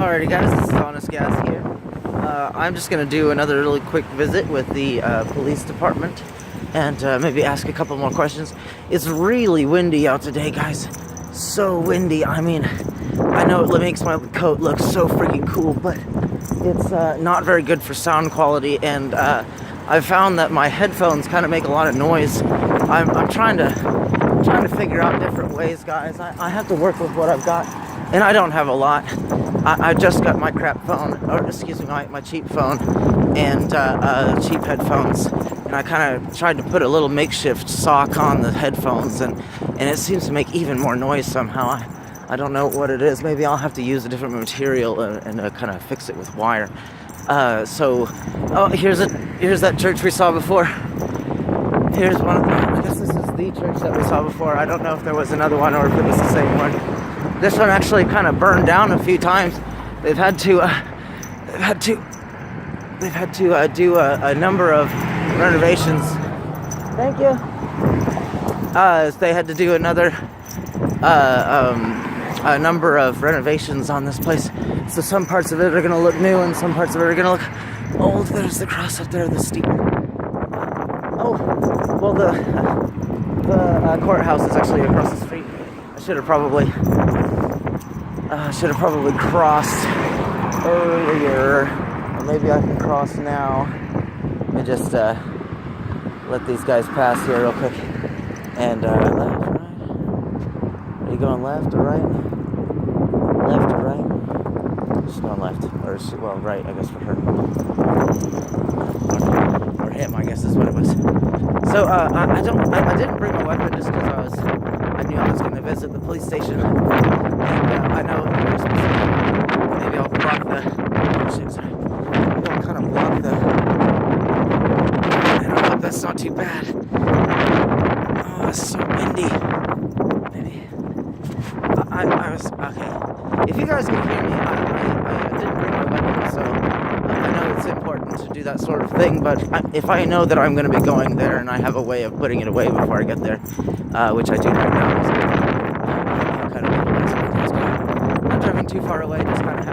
Alrighty guys, this is Honest Gas here. I'm just going to do another really quick visit with the police department and maybe ask a couple more questions. It's really windy out today, guys. So windy. I mean, I know it makes my coat look so freaking cool, but it's not very good for sound quality, and I found that my headphones kind of make a lot of noise. I'm trying to figure out different ways, guys. I have to work with what I've got, and I don't have a lot. I just got my crap phone, or excuse me, my cheap phone, and cheap headphones, and I kind of tried to put a little makeshift sock on the headphones, and it seems to make even more noise somehow. I don't know what it is. Maybe I'll have to use a different material and kind of fix it with wire. Here's that church we saw before. Here's one. I guess this is the church that we saw before. I don't know if there was another one or if it was the same one. This one actually kind of burned down a few times. They've had to do a number of renovations. Thank you. They had to do a number of renovations on this place. So some parts of it are going to look new, and some parts of it are going to look old. There's the cross up there, the steeple. The courthouse is actually across the street. I should have probably crossed earlier, or maybe I can cross now. Let me just let these guys pass here real quick. And left, right. Are you going left or right? Left or right? She's going left, or right, I guess, for her. Or him, I guess is what it was. So I didn't bring a weapon just because I knew I was going to visit the police station, and I know maybe I'll block the. Oh shit, sorry. Maybe I'll kind of block the. And I hope that's not too bad. Oh, it's so windy. Maybe. I was okay. If you guys can hear me, I didn't bring my weapon, so I know it's important to do that sort of thing. But if I know that I'm going to be going there and I have a way of putting it away before I get there, which I do right now, so I'm not driving too far away. Just kind of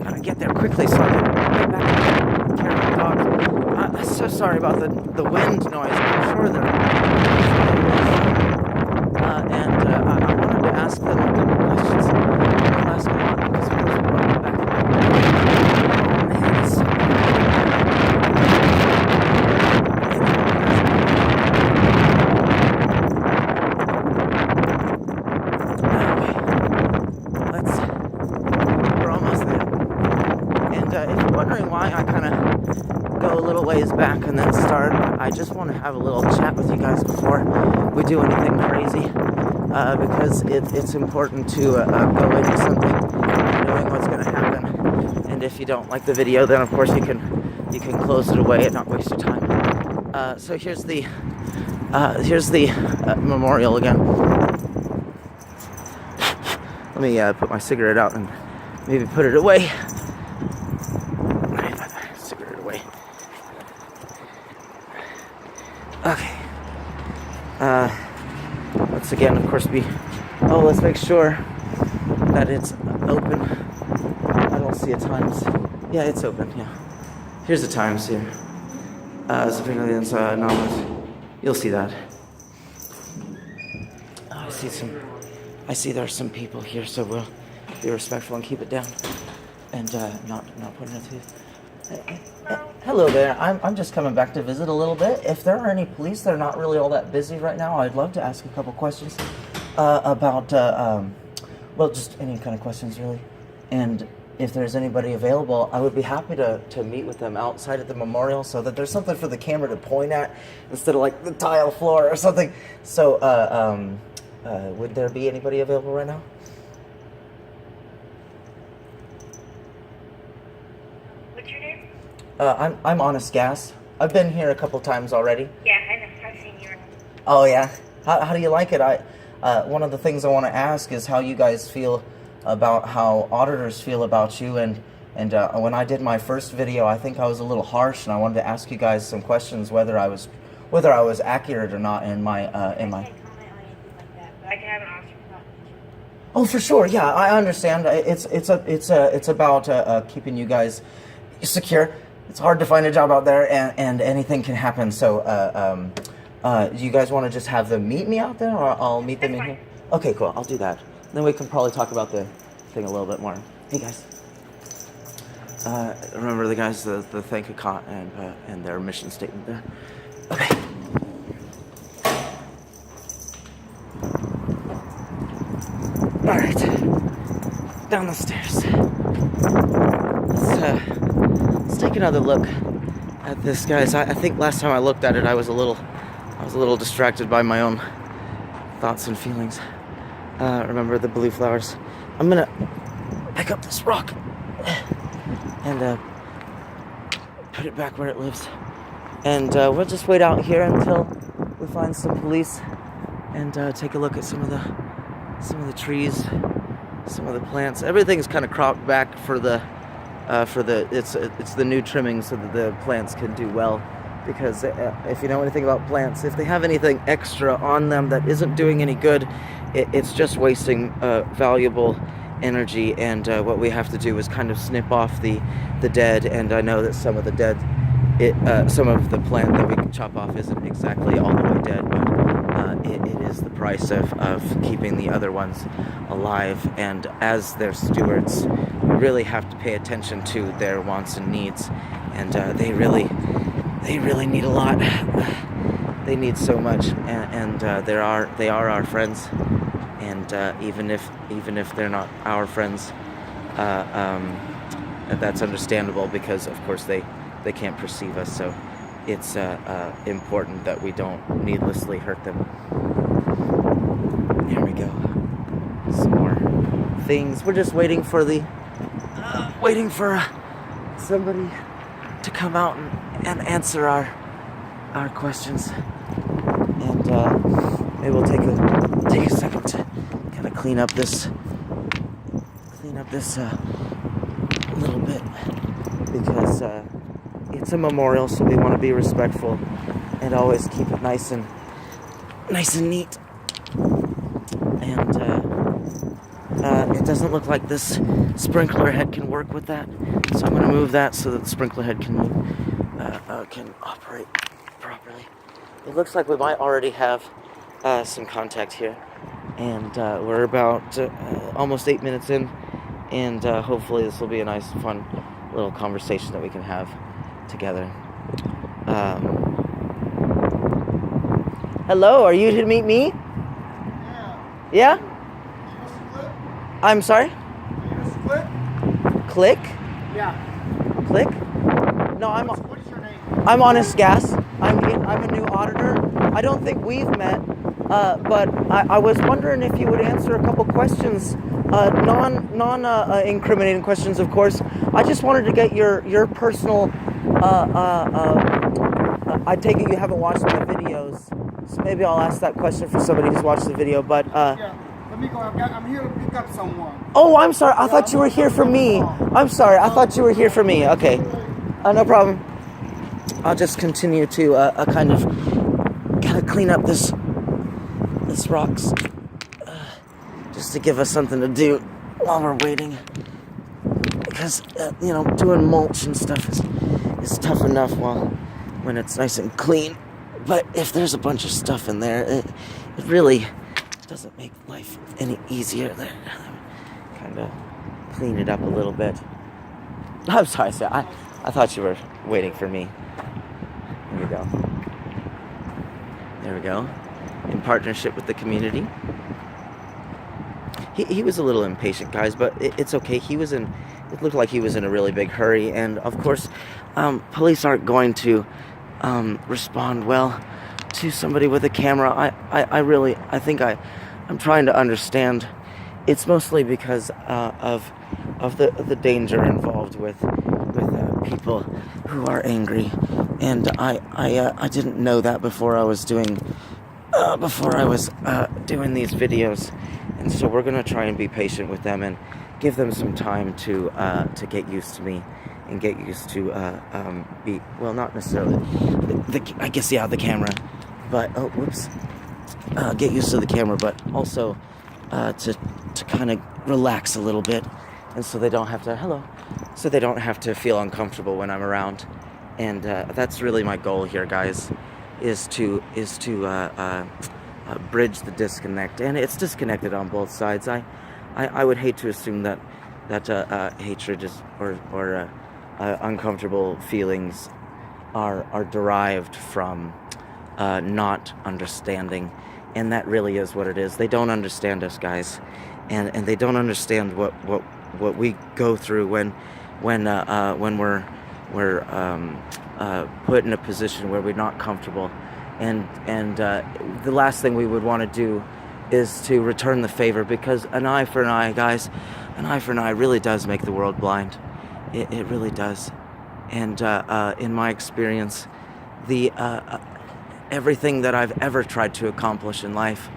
have to get there quickly so I can get back to care of my dog. I'm so sorry about the wind noise. I'm sure that. I wanted to ask them a couple questions. I'll ask them a lot because we're going back. Man, it's so we're almost there. And if you're wondering why I kind of go a little ways back and then start, I just want to have a little chat with you guys before we do anything crazy. Because it's important to go into something knowing what's going to happen, and if you don't like the video, then of course you can close it away and not waste your time. So here's the memorial again. Let me put my cigarette out and maybe put it away. Cigarette away. Okay. Let's again, of course, let's make sure that it's open. I don't see a Times. Yeah, it's open, yeah. Here's the Times here. Civilians anonymous. You'll see that. I see there's some people here, so we'll be respectful and keep it down. And not put it into. Hello there. I'm just coming back to visit a little bit. If there are any police that are not really all that busy right now, I'd love to ask a couple questions about, just any kind of questions really. And if there's anybody available, I would be happy to meet with them outside at the memorial so that there's something for the camera to point at instead of like the tile floor or something. So, would there be anybody available right now? I'm Honest Gas. I've been here a couple times already. Yeah, I've seen you. Oh yeah. How do you like it? One of the things I want to ask is how you guys feel about how auditors feel about you, and when I did my first video, I think I was a little harsh, and I wanted to ask you guys some questions whether I was accurate or not in my I can't comment on anything like that, but I can have an auditor. Oh, for sure. Yeah, I understand. It's about keeping you guys secure. It's hard to find a job out there, and anything can happen. So, do you guys want to just have them meet me out there, or I'll meet them in here? Okay, cool. I'll do that. Then we can probably talk about the thing a little bit more. Hey, guys. Remember the guys, the thank you caught and their mission statement there. Okay. All right. Down the stairs. Let's take another look at this, guys. I think last time I looked at it, I was a little distracted by my own thoughts and feelings. Remember the blue flowers? I'm gonna pick up this rock and put it back where it lives. And we'll just wait out here until we find some police and take a look at some of the trees, some of the plants. Everything's kind of cropped back for the it's the new trimming so that the plants can do well. Because if you know anything about plants, if they have anything extra on them that isn't doing any good, it's just wasting valuable energy. And what we have to do is kind of snip off the dead. And I know that some of the dead, some of the plant that we can chop off isn't exactly all the way dead, but it is the price of keeping the other ones alive. And as their stewards, we really have to pay attention to their wants and needs. And they really need a lot. They need so much, and they are our friends. And even if they're not our friends, that's understandable because of course they can't perceive us. So it's important that we don't needlessly hurt them. Here we go. Some more things. We're just waiting for somebody to come out and answer our questions, and maybe we'll take a second to kind of clean up this a little bit, because it's a memorial, so we want to be respectful and always keep it nice and neat. And it doesn't look like this sprinkler head can work with that, so I'm going to move that so that the sprinkler head can operate properly. It looks like we might already have some contact here, and we're about almost 8 minutes in, and hopefully this will be a nice, fun little conversation that we can have together. Hello, are you here to meet me? Yeah. Yeah? I'm sorry? Click? Yeah. Click? No, What is your name? I'm Honest Gas. I'm a new auditor. I don't think we've met, but I was wondering if you would answer a couple questions, non-incriminating questions, of course. I just wanted to get your personal. I take it you haven't watched my videos, so maybe I'll ask that question for somebody who's watched the video. But Yeah. Let me go. I'm here to pick up someone. oh, I'm sorry. I thought you were here for me. I'm sorry. I thought you were here for me. Okay. No problem. I'll just continue to kind of clean up this rocks, just to give us something to do while we're waiting. Because doing mulch and stuff is tough enough when it's nice and clean. But if there's a bunch of stuff in there, it really doesn't make life any easier. There, kind of clean it up a little bit. I'm sorry, sir. I thought you were waiting for me. Here we go. There we go. In partnership with the community. He was a little impatient, guys, but it's okay. It looked like he was in a really big hurry, and of course, police aren't going to respond well to somebody with a camera. I think I'm trying to understand. It's mostly because of the danger involved with people who are angry, and I didn't know that before I was doing these videos, and so we're gonna try and be patient with them and give them some time to get used to me and get used to not necessarily the camera, but get used to the camera, but also to to kind of relax a little bit, and so they don't have to so they don't have to feel uncomfortable when I'm around. And that's really my goal here, guys, is to bridge the disconnect, and it's disconnected on both sides. I would hate to assume that hatred is or uncomfortable feelings are derived from not understanding, and that really is what it is. They don't understand us, guys, and they don't understand what we go through when we're put in a position where we're not comfortable, and the last thing we would want to do is to return the favor, because an eye for an eye, guys, an eye for an eye really does make the world blind. It really does. And in my experience, the everything that I've ever tried to accomplish in life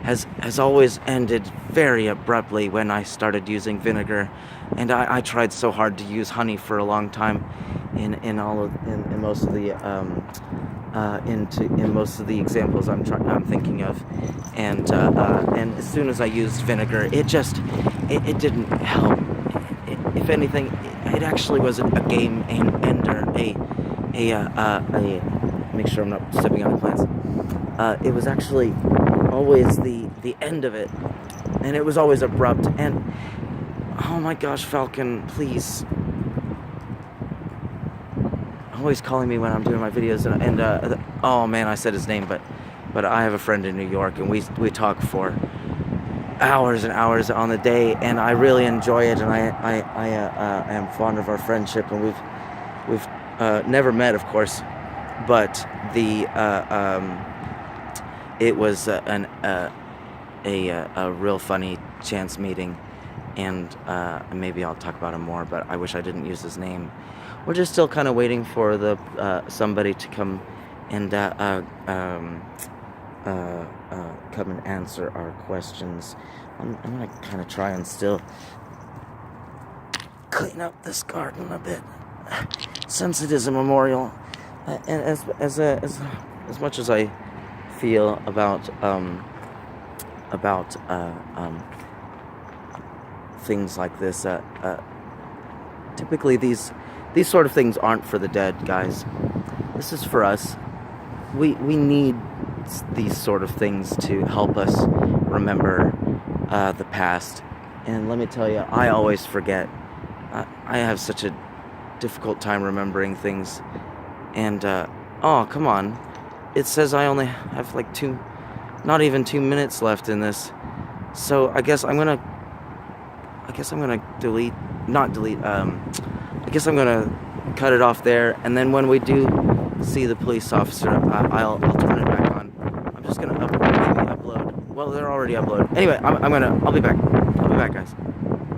has always ended very abruptly when I started using vinegar. And I tried so hard to use honey for a long time in most of the examples I'm thinking of, and as soon as I used vinegar, it didn't help. If anything, it actually was a game ender. Make sure I'm not stepping on the plants. It was actually always the end of it, and it was always abrupt. And oh my gosh, Falcon, please. Always calling me when I'm doing my videos, and oh man, I said his name, but I have a friend in New York, and we talk for hours and hours on the day, and I really enjoy it, and I am fond of our friendship, and we've never met, of course, but it was a real funny chance meeting, and maybe I'll talk about him more, but I wish I didn't use his name. We're just still kind of waiting for the somebody to come and come and answer our questions. I'm gonna kind of try and still clean up this garden a bit, since it is a memorial. And as much as I feel about things like this, typically these sort of things aren't for the dead, guys. This is for us. We need these sort of things to help us remember the past. And let me tell you, I always forget. I have such a difficult time remembering things. And oh, come on. It says I only have like not even 2 minutes left in this. So I guess I'm gonna I guess I'm gonna cut it off there, and then when we do see the police officer, I'll turn it back on. I'm just gonna maybe upload. Well, they're already uploaded. Anyway, I'll be back. I'll be back, guys.